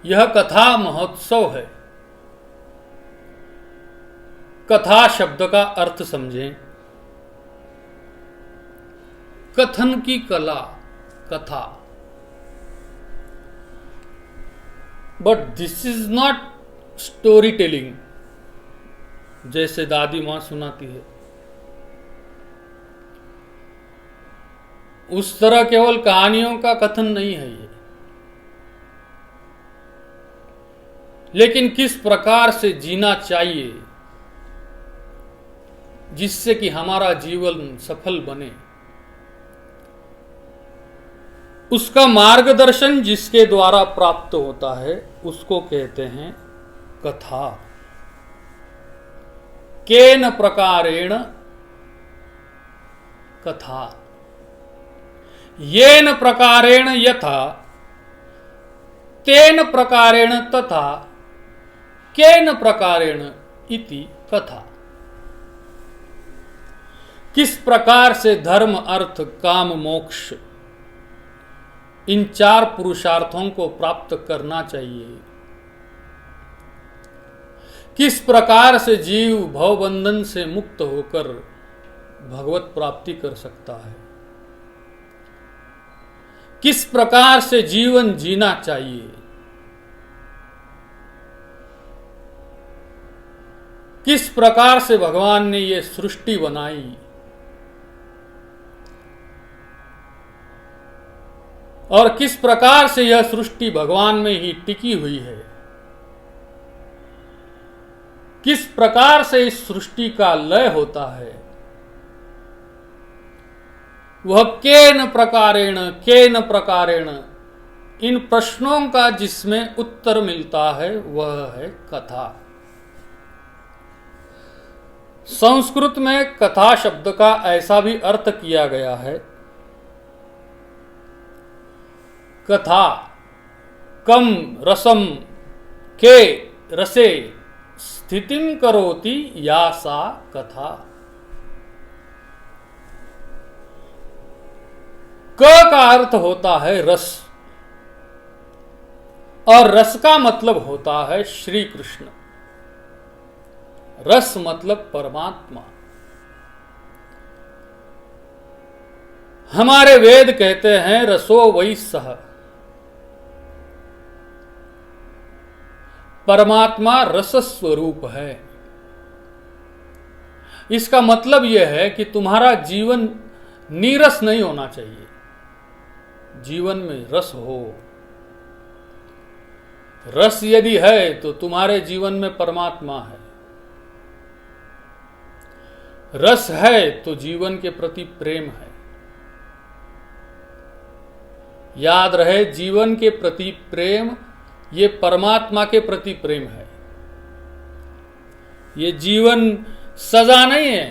यह कथा महोत्सव है। कथा शब्द का अर्थ समझें। कथन की कला, कथा। But this is not story telling, जैसे दादी मां सुनाती है। उस तरह केवल कहानियों का कथन नहीं है ये, लेकिन किस प्रकार से जीना चाहिए जिससे कि हमारा जीवन सफल बने, उसका मार्गदर्शन जिसके द्वारा प्राप्त होता है उसको कहते हैं कथा। केन प्रकारेण कथा, येन प्रकारेण यथा, तेन प्रकारेण तथा, केन प्रकारेण इति कथा। किस प्रकार से धर्म, अर्थ, काम, मोक्ष, इन 4 पुरुषार्थों को प्राप्त करना चाहिए। किस प्रकार से जीव भवबंधन से मुक्त होकर भगवत प्राप्ति कर सकता है। किस प्रकार से जीवन जीना चाहिए। किस प्रकार से भगवान ने ये सृष्टि बनाई और किस प्रकार से यह सृष्टि भगवान में ही टिकी हुई है। किस प्रकार से इस सृष्टि का लय होता है, वह केन प्रकारेण, इन प्रश्नों का जिसमें उत्तर मिलता है वह है कथा। संस्कृत में कथा शब्द का ऐसा भी अर्थ किया गया है, कथा कम रसम के रसे स्थितिं करोति या सा कथा। क का अर्थ होता है रस, और रस का मतलब होता है श्री कृष्ण। रस मतलब परमात्मा। हमारे वेद कहते हैं रसो वै सः, परमात्मा रस स्वरूप है। इसका मतलब यह है कि तुम्हारा जीवन नीरस नहीं होना चाहिए, जीवन में रस हो। रस यदि है तो तुम्हारे जीवन में परमात्मा है। रस है तो जीवन के प्रति प्रेम है। याद रहे, जीवन के प्रति प्रेम ये परमात्मा के प्रति प्रेम है। ये जीवन सजा नहीं है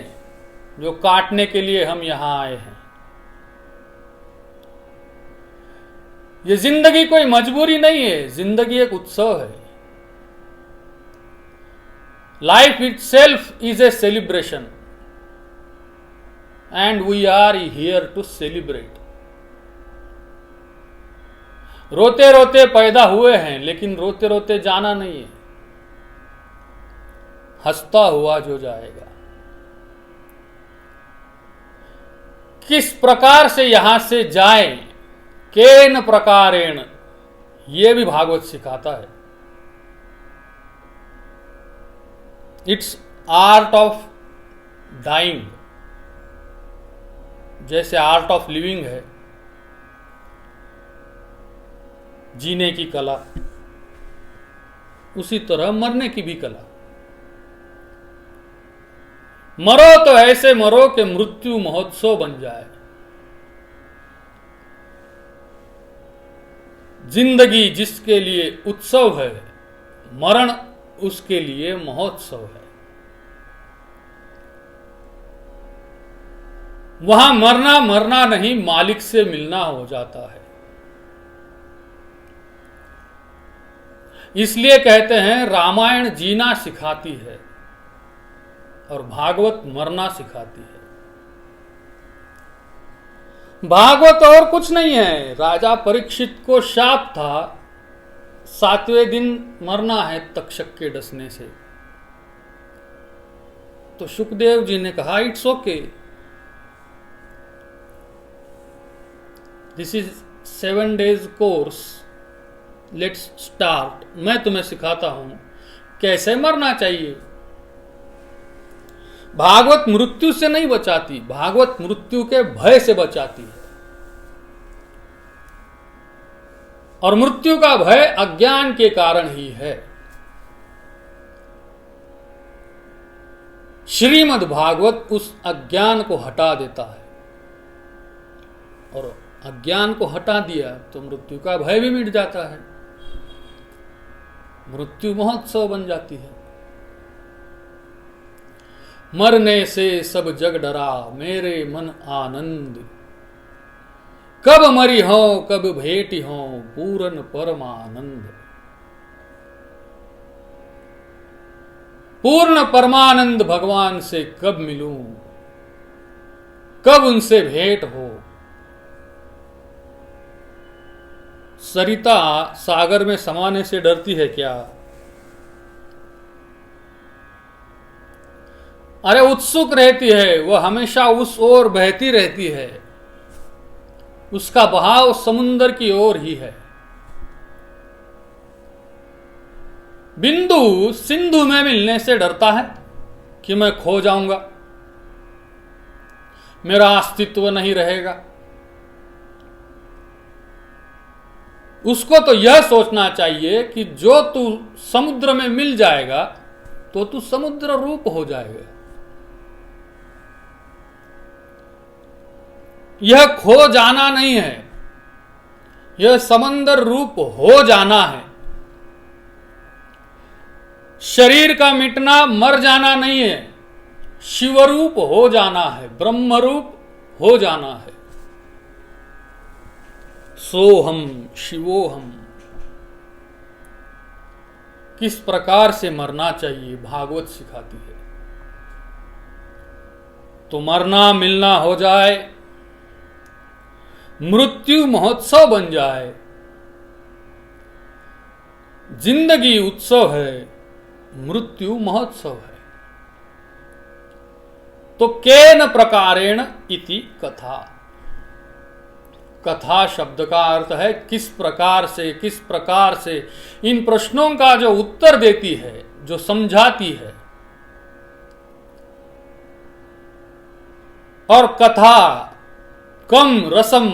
जो काटने के लिए हम यहां आए हैं। ये जिंदगी कोई मजबूरी नहीं है, जिंदगी एक उत्सव है। Life itself is a celebration and we are here to celebrate. रोते रोते पैदा हुए हैं, लेकिन रोते रोते जाना नहीं है। हंसता हुआ जो जाएगा। किस प्रकार से यहां से जाए, केन प्रकारेण, ये भी भागवत सिखाता है। इट्स आर्ट ऑफ डाइंग, जैसे आर्ट ऑफ लिविंग है, जीने की कला, उसी तरह मरने की भी कला। मरो तो ऐसे मरो कि मृत्यु महोत्सव बन जाए। जिंदगी जिसके लिए उत्सव है, मरण उसके लिए महोत्सव है। वहां मरना नहीं, मालिक से मिलना हो जाता है। इसलिए कहते हैं रामायण जीना सिखाती है और भागवत मरना सिखाती है। भागवत और कुछ नहीं है। राजा परीक्षित को शाप था 7वें दिन मरना है तक्षक के डसने से। तो शुकदेव जी ने कहा it's okay, this is 7 days course, let's start. मैं तुम्हें सिखाता हूं कैसे मरना चाहिए। भागवत मृत्यु से नहीं बचाती, भागवत मृत्यु के भय से बचाती है। और मृत्यु का भय अज्ञान के कारण ही है। श्रीमद् भागवत उस अज्ञान को हटा देता है, और अज्ञान को हटा दिया तो मृत्यु का भय भी मिट जाता है, मृत्यु महोत्सव बन जाती है। मरने से सब जग डरा, मेरे मन आनंद, कब मरी हो कब भेटी हो, पूरन परमानंद। पूर्ण परमानंद भगवान से कब मिलूं, कब उनसे भेंट हो। सरिता सागर में समाने से डरती है क्या? अरे उत्सुक रहती है, वह हमेशा उस ओर बहती रहती है, उसका बहाव समुंदर की ओर ही है। बिंदु सिंधु में मिलने से डरता है कि मैं खो जाऊंगा, मेरा अस्तित्व नहीं रहेगा। उसको तो यह सोचना चाहिए कि जो तू समुद्र में मिल जाएगा तो तू समुद्र रूप हो जाएगा। यह खो जाना नहीं है, यह समंदर रूप हो जाना है। शरीर का मिटना मर जाना नहीं है, शिवरूप हो जाना है, ब्रह्म रूप हो जाना है। सोहम शिवोहम। किस प्रकार से मरना चाहिए भागवत सिखाती है। तो मरना मिलना हो जाए, मृत्यु महोत्सव बन जाए। जिंदगी उत्सव है, मृत्यु महोत्सव है। तो केन प्रकारेण इति कथा। कथा शब्द का अर्थ है किस प्रकार से इन प्रश्नों का जो उत्तर देती है, जो समझाती है। और कथा कम रसम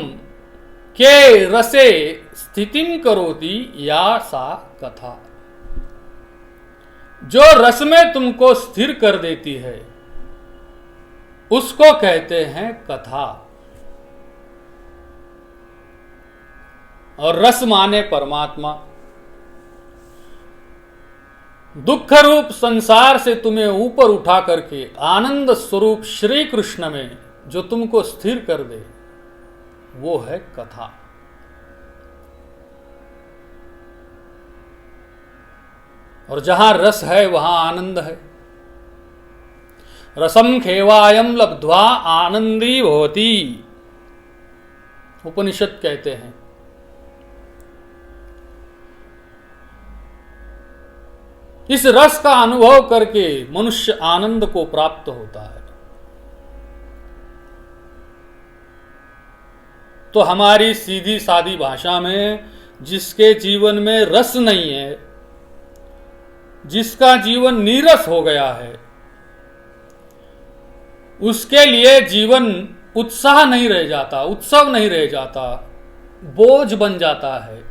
के रसे स्थितिम करोति या सा कथा। जो रस में तुमको स्थिर कर देती है उसको कहते हैं कथा। और रस माने परमात्मा। दुख रूप संसार से तुम्हें ऊपर उठा करके आनंद स्वरूप श्री कृष्ण में जो तुमको स्थिर कर दे, वो है कथा। और जहां रस है वहां आनंद है। रसम खेवायम लब्ध्वा आनंदी भवति, उपनिषद कहते हैं। इस रस का अनुभव करके मनुष्य आनंद को प्राप्त होता है। तो हमारी सीधी सादी भाषा में जिसके जीवन में रस नहीं है, जिसका जीवन नीरस हो गया है, उसके लिए जीवन उत्साह नहीं रह जाता, उत्सव नहीं रह जाता, बोझ बन जाता है।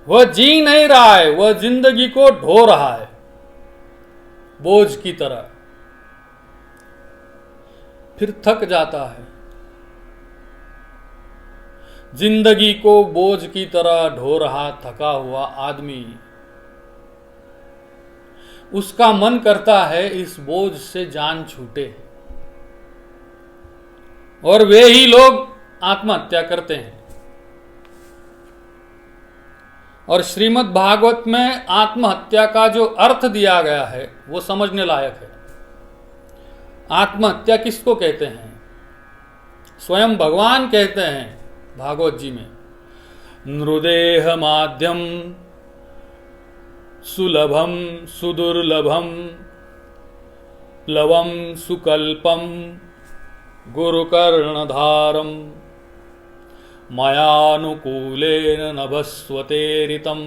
वह जी नहीं रहा है, वह जिंदगी को ढो रहा है बोझ की तरह, फिर थक जाता है। जिंदगी को बोझ की तरह ढो रहा थका हुआ आदमी, उसका मन करता है इस बोझ से जान छूटे। और वे ही लोग आत्महत्या करते हैं। और श्रीमद् भागवत में आत्महत्या का जो अर्थ दिया गया है वो समझने लायक है। आत्महत्या किसको कहते हैं? स्वयं भगवान कहते हैं भागवत जी में, नृदेह माध्यम सुलभम सुदुर्लभम प्लवम सुकल्पम गुरुकर्णधारम मयानुकूलेन नभस्वतेरितं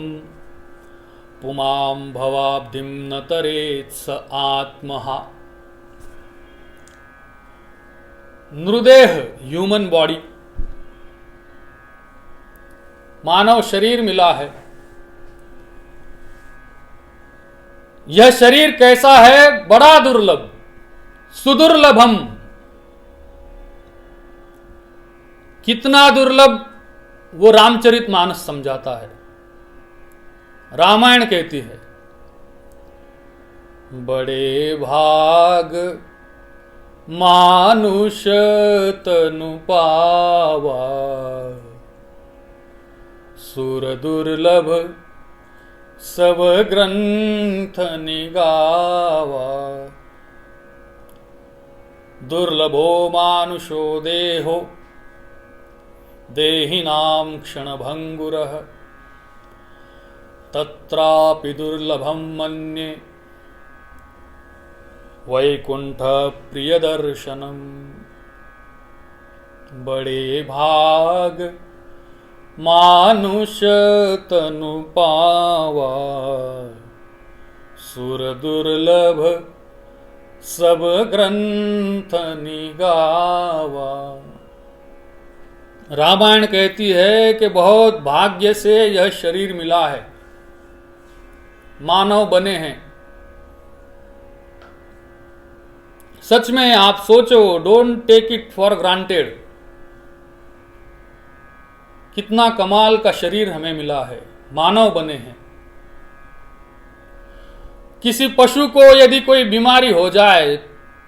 पुमां भवाब्धिं न तरेत् स आत्महा। नृदेह ह्यूमन बॉडी, मानव शरीर मिला है। यह शरीर कैसा है? बड़ा दुर्लभ, सुदुर्लभम। कितना दुर्लभ वो रामचरितमानस समझाता है, रामायण कहती है। बड़े भाग मानुष तनु पावा, सुर दुर्लभ सब ग्रंथ निगावा। दुर्लभो मानुषो देहो देहिनां क्षणभंगुरः, तत्रापि दुर्लभं मन्ये वैकुंठ प्रियदर्शनम्। बड़े भाग मानुष तनु पावा, सुर दुर्लभ सब ग्रंथ निगावा। रामायण कहती है कि बहुत भाग्य से यह शरीर मिला है, मानव बने हैं। सच में आप सोचो, don't take it for granted. कितना कमाल का शरीर हमें मिला है, मानव बने हैं। किसी पशु को यदि कोई बीमारी हो जाए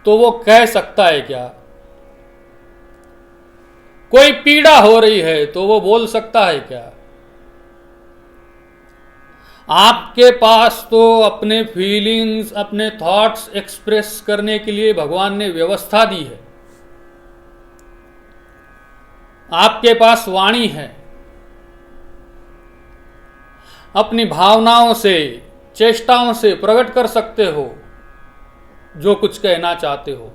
तो वो कह सकता है क्या? कोई पीड़ा हो रही है तो वो बोल सकता है क्या? आपके पास तो अपने फीलिंग्स, अपने थॉट्स एक्सप्रेस करने के लिए भगवान ने व्यवस्था दी है। आपके पास वाणी है, अपनी भावनाओं से, चेष्टाओं से प्रकट कर सकते हो जो कुछ कहना चाहते हो।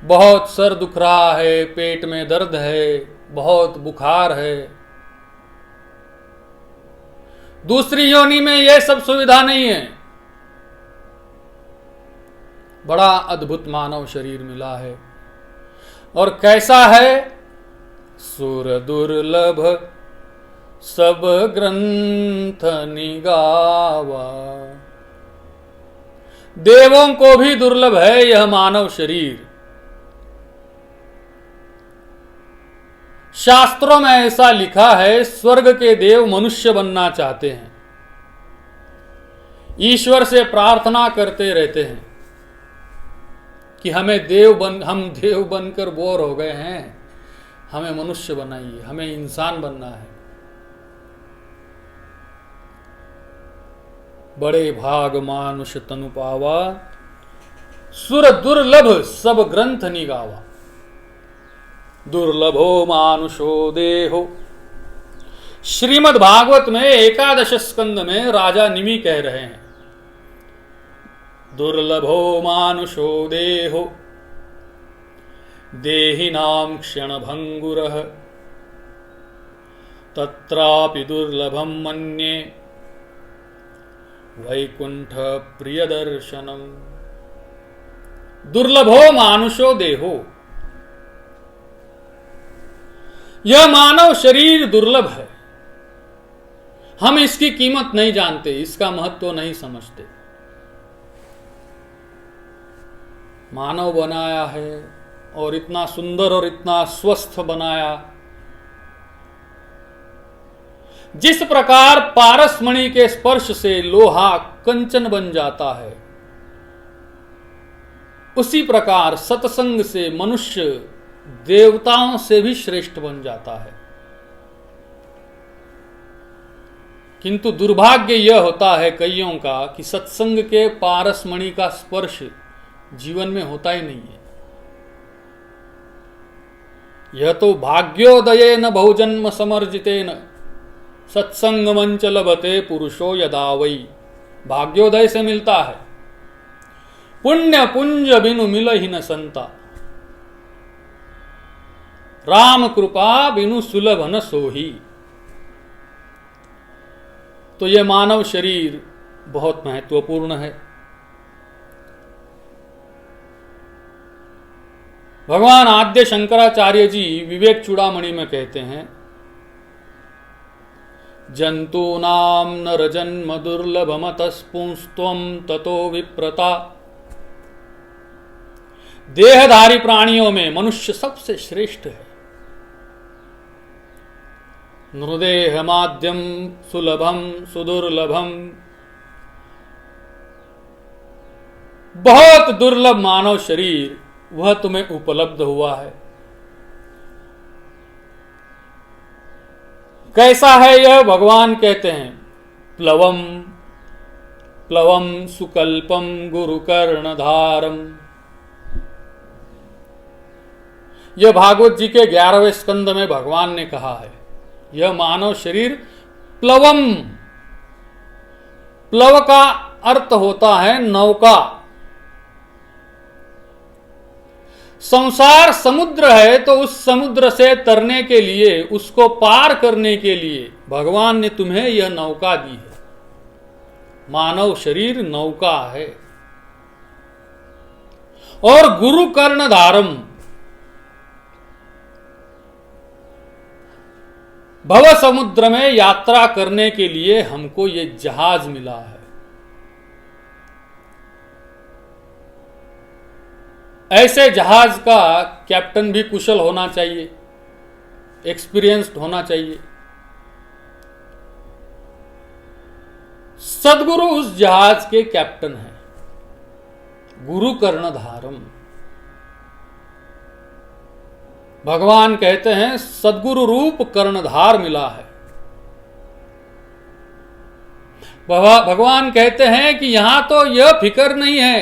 बहुत सर दुख रहा है, पेट में दर्द है, बहुत बुखार है। दूसरी योनि में यह सब सुविधा नहीं है। बड़ा अद्भुत मानव शरीर मिला है। और कैसा है? सुर दुर्लभ सब ग्रंथ निगावा। देवों को भी दुर्लभ है यह मानव शरीर। शास्त्रों में ऐसा लिखा है, स्वर्ग के देव मनुष्य बनना चाहते हैं, ईश्वर से प्रार्थना करते रहते हैं कि हम देव बनकर बोर हो गए हैं, हमें मनुष्य बनाइए, हमें इंसान बनना है। बड़े भाग मानुष तनु पावा, सुर दुर्लभ सब ग्रंथ निगावा। दुर्लभो मानुषो देहो। श्रीमद् भागवत में 11 स्कंद में राजा निमि कह रहे हैं, दुर्लभो मानुषो देहो देहिनां क्षणभंगुरः, तत्रापि दुर्लभं मन्ये वैकुंठ प्रियदर्शनम्। दुर्लभो मानुषो देहो। यह मानव शरीर दुर्लभ है। हम इसकी कीमत नहीं जानते, इसका महत्व नहीं समझते। मानव बनाया है और इतना सुंदर और इतना स्वस्थ बनाया। जिस प्रकार पारसमणि के स्पर्श से लोहा कंचन बन जाता है, उसी प्रकार सत्संग से मनुष्य देवताओं से भी श्रेष्ठ बन जाता है। किंतु दुर्भाग्य यह होता है कईयों का कि सत्संग के पारसमणि का स्पर्श जीवन में होता ही नहीं है। यह तो भाग्योदयेन बहुजन्म समर्जितेन सत्संग मंच लभते पुरुषो यदा वै। भाग्योदय से मिलता है, पुण्य पुंज बिनु मिलहि न संता, राम कृपा बिनु सुलभ न सोही। तो यह मानव शरीर बहुत महत्वपूर्ण है। भगवान आद्य शंकराचार्य जी विवेक चूड़ामणि में कहते हैं, जंतूनां नरजन्म दुर्लभमतस्पुंस्त्वं ततो विप्रता। देहधारी प्राणियों में मनुष्य सबसे श्रेष्ठ है। नृदेह माध्यम सुलभम सुदुर्लभम, बहुत दुर्लभ मानव शरीर वह तुम्हें उपलब्ध हुआ है। कैसा है यह? भगवान कहते हैं, प्लवम प्लवम सुकल्पम गुरुकर्णधारम। यह भागवत जी के 11वें स्कंद में भगवान ने कहा है, यह मानव शरीर प्लवम, प्लव का अर्थ होता है नौका। संसार समुद्र है, तो उस समुद्र से तरने के लिए, उसको पार करने के लिए भगवान ने तुम्हें यह नौका दी है। मानव शरीर नौका है। और गुरु कर्णधारम, भव समुद्र में यात्रा करने के लिए हमको ये जहाज मिला है। ऐसे जहाज का कैप्टन भी कुशल होना चाहिए, एक्सपीरियंस्ड होना चाहिए। सदगुरु उस जहाज के कैप्टन हैं, गुरु कर्णधारम। भगवान कहते हैं सदगुरु रूप कर्णधार मिला है। भगवान कहते हैं कि यहां तो यह फिक्र नहीं है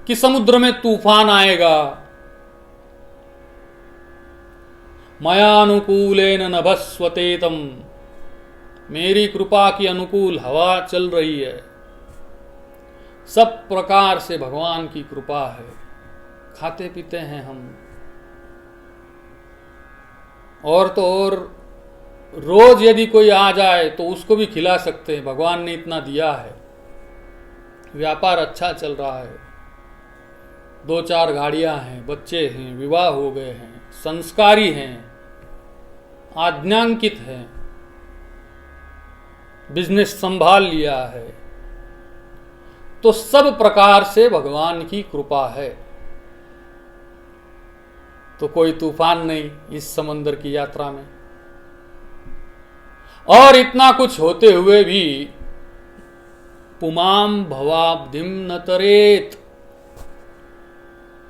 कि समुद्र में तूफान आएगा। मयानुकूलेन नभस्वतेतम, मेरी कृपा की अनुकूल हवा चल रही है। सब प्रकार से भगवान की कृपा है। खाते पीते हैं हम, और तो और रोज यदि कोई आ जाए तो उसको भी खिला सकते हैं, भगवान ने इतना दिया है। व्यापार अच्छा चल रहा है, 2-4 गाड़ियां हैं, बच्चे हैं, विवाह हो गए हैं, संस्कारी हैं, आज्ञांकित हैं, बिजनेस संभाल लिया है, तो सब प्रकार से भगवान की कृपा है। तो कोई तूफान नहीं इस समंदर की यात्रा में। और इतना कुछ होते हुए भी पुमाम भवाब्धिम न तरेत,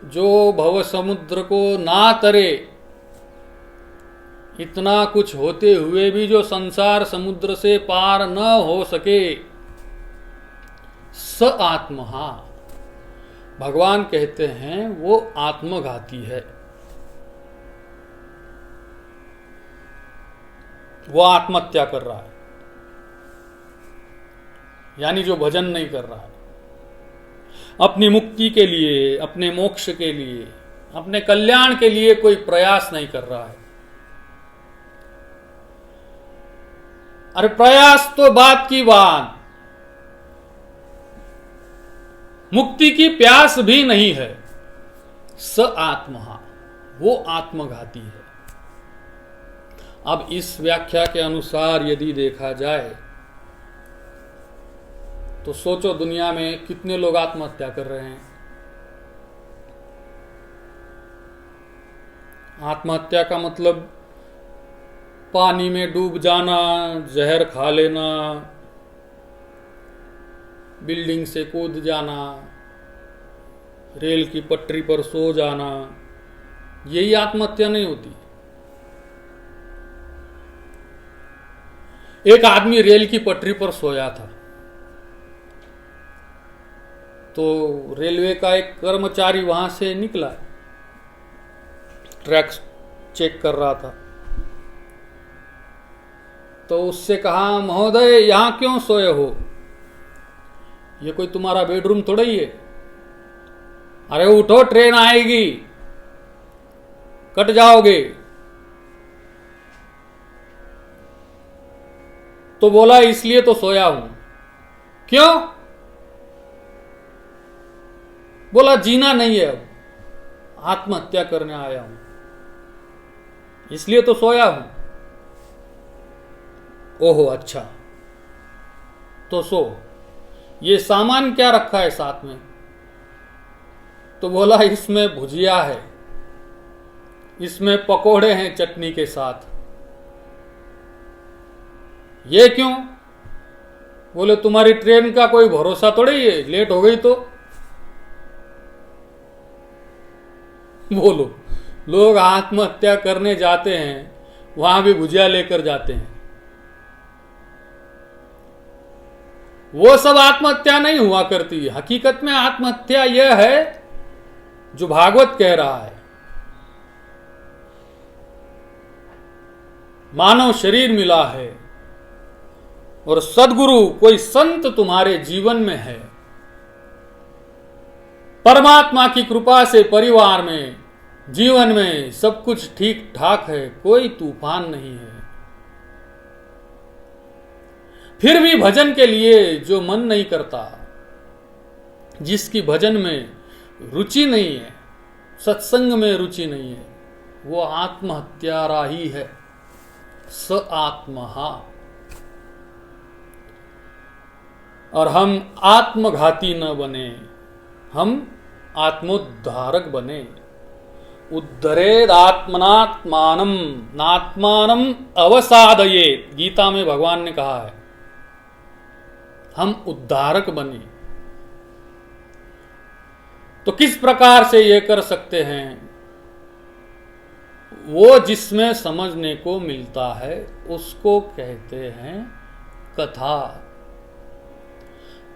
जो भव समुद्र को ना तरे, इतना कुछ होते हुए भी जो संसार समुद्र से पार न हो सके, स आत्महा, भगवान कहते हैं वो आत्मघाती है। वो आत्महत्या कर रहा है, यानी जो भजन नहीं कर रहा है, अपनी मुक्ति के लिए, अपने मोक्ष के लिए, अपने कल्याण के लिए कोई प्रयास नहीं कर रहा है। अरे प्रयास तो बात की बात, मुक्ति की प्यास भी नहीं है। स आत्महा, वो आत्मघाती है। अब इस व्याख्या के अनुसार यदि देखा जाए तो सोचो दुनिया में कितने लोग आत्महत्या कर रहे हैं। आत्महत्या का मतलब पानी में डूब जाना, जहर खा लेना, बिल्डिंग से कूद जाना, रेल की पटरी पर सो जाना, यही आत्महत्या नहीं होती। एक आदमी रेल की पटरी पर सोया था, तो रेलवे का एक कर्मचारी वहां से निकला, ट्रैक चेक कर रहा था। तो उससे कहा, महोदय यहां क्यों सोए हो? ये कोई तुम्हारा बेडरूम थोड़ा ही है। अरे उठो, ट्रेन आएगी, कट जाओगे। तो बोला, इसलिए तो सोया हूं। क्यों? बोला, जीना नहीं है, अब आत्महत्या करने आया हूं, इसलिए तो सोया हूं। ओहो, अच्छा, तो सो। ये सामान क्या रखा है साथ में? तो बोला, इसमें भुजिया है, इसमें पकोड़े हैं चटनी के साथ। ये क्यों? बोले, तुम्हारी ट्रेन का कोई भरोसा थोड़ी है, लेट हो गई तो। बोलो, लोग आत्महत्या करने जाते हैं, वहां भी भुजिया लेकर जाते हैं। वो सब आत्महत्या नहीं हुआ करती। हकीकत में आत्महत्या यह है जो भागवत कह रहा है। मानव शरीर मिला है और सद्गुरु कोई संत तुम्हारे जीवन में है। परमात्मा की कृपा से परिवार में, जीवन में सब कुछ ठीक ठाक है, कोई तूफान नहीं है। फिर भी भजन के लिए जो मन नहीं करता, जिसकी भजन में रुचि नहीं है, सत्संग में रुचि नहीं है, वो आत्महत्यारा ही है। स आत्महा। और हम आत्मघाती न बने, हम आत्मोद्धारक बने। उद्धरेद आत्मनात्मानम नात्मानम अवसादयेत, गीता में भगवान ने कहा है। हम उद्धारक बने। तो किस प्रकार से ये कर सकते हैं? वो जिसमें समझने को मिलता है उसको कहते हैं कथा।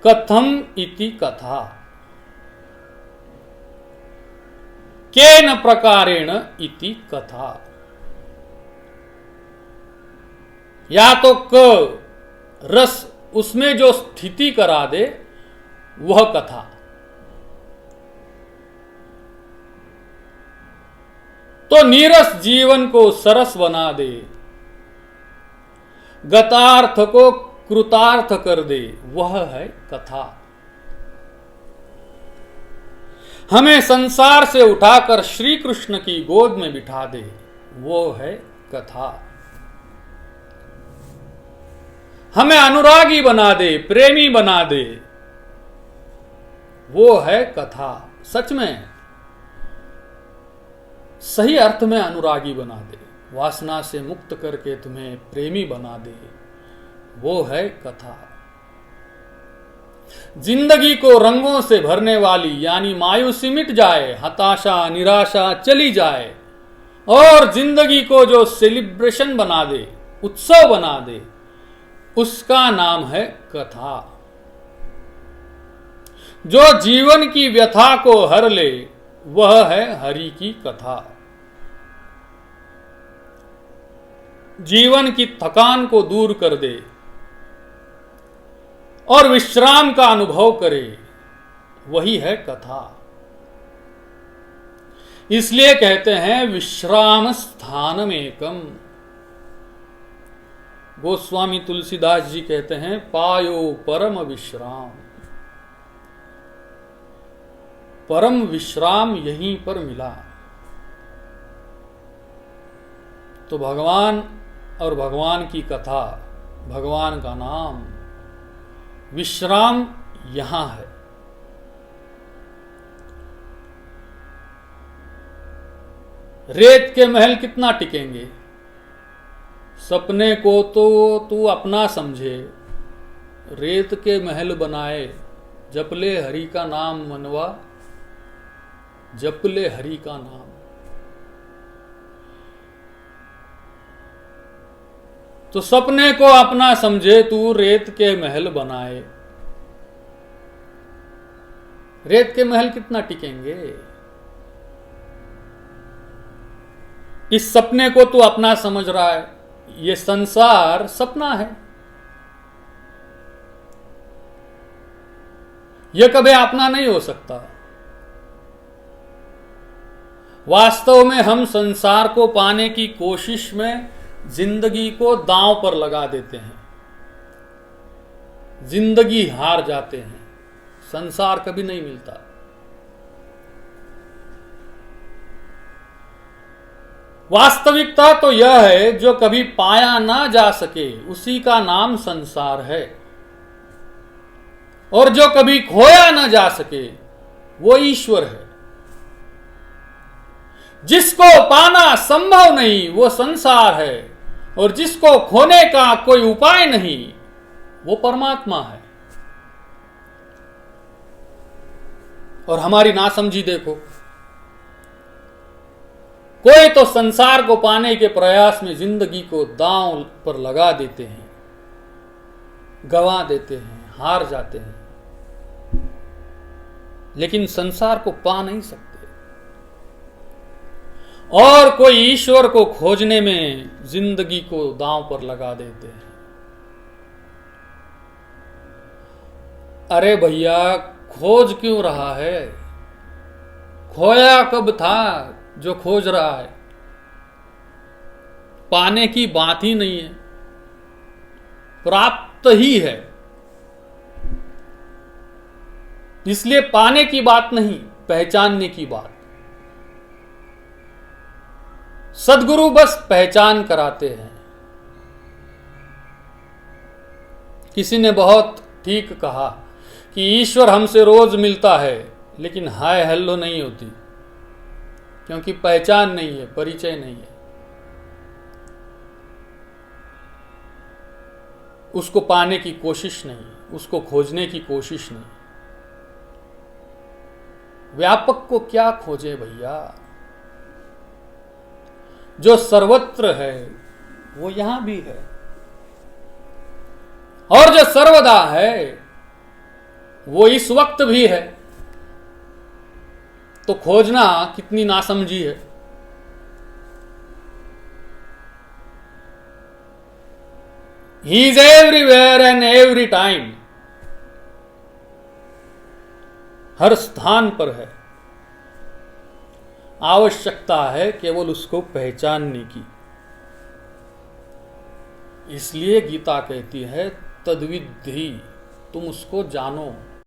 कथम इति कथा। केन प्रकारेण इति कथा। या तो क रस, उसमें जो स्थिति करा दे वह कथा। तो नीरस जीवन को सरस बना दे, गतार्थ को कृतार्थ कर दे, वह है कथा। हमें संसार से उठाकर श्री कृष्ण की गोद में बिठा दे, वो है कथा। हमें अनुरागी बना दे, प्रेमी बना दे, वो है कथा। सच में सही अर्थ में अनुरागी बना दे, वासना से मुक्त करके तुम्हें प्रेमी बना दे, वो है कथा। जिंदगी को रंगों से भरने वाली, यानी मायूसी मिट जाए, हताशा निराशा चली जाए, और जिंदगी को जो सेलिब्रेशन बना दे, उत्सव बना दे, उसका नाम है कथा। जो जीवन की व्यथा को हर ले, वह है हरि की कथा। जीवन की थकान को दूर कर दे और विश्राम का अनुभव करे, वही है कथा। इसलिए कहते हैं विश्राम स्थानमेकम। गोस्वामी तुलसीदास जी कहते हैं पायो परम विश्राम। परम विश्राम यहीं पर मिला। तो भगवान और भगवान की कथा, भगवान का नाम, विश्राम यहां है। रेत के महल कितना टिकेंगे? सपने को तो तू अपना समझे, रेत के महल बनाए, जपले हरि का नाम मनवा, जपले हरि का नाम। तो सपने को अपना समझे तू, रेत के महल बनाए। रेत के महल कितना टिकेंगे? इस सपने को तू अपना समझ रहा है, ये संसार सपना है, यह कभी अपना नहीं हो सकता। वास्तव में हम संसार को पाने की कोशिश में जिंदगी को दांव पर लगा देते हैं, जिंदगी हार जाते हैं, संसार कभी नहीं मिलता। वास्तविकता तो यह है, जो कभी पाया ना जा सके उसी का नाम संसार है, और जो कभी खोया ना जा सके वो ईश्वर है। जिसको पाना संभव नहीं वो संसार है, और जिसको खोने का कोई उपाय नहीं वो परमात्मा है। और हमारी नासमझी देखो, कोई तो संसार को पाने के प्रयास में जिंदगी को दांव पर लगा देते हैं, गंवा देते हैं, हार जाते हैं, लेकिन संसार को पा नहीं सकते। और कोई ईश्वर को खोजने में जिंदगी को दांव पर लगा देते हैं। अरे भैया, खोज क्यों रहा है? खोया कब था जो खोज रहा है? पाने की बात ही नहीं है, प्राप्त ही है। इसलिए पाने की बात नहीं, पहचानने की बात। सद्गुरु बस पहचान कराते हैं। किसी ने बहुत ठीक कहा कि ईश्वर हमसे रोज मिलता है, लेकिन हाय हेलो नहीं होती, क्योंकि पहचान नहीं है, परिचय नहीं है। उसको पाने की कोशिश नहीं, उसको खोजने की कोशिश नहीं। व्यापक को क्या खोजे भैया? जो सर्वत्र है वो यहां भी है, और जो सर्वदा है वो इस वक्त भी है। तो खोजना कितनी नासमझी है। He is everywhere and every time, हर स्थान पर है। आवश्यकता है केवल उसको पहचानने की। इसलिए गीता कहती है तद्विद्धि, तुम उसको जानो।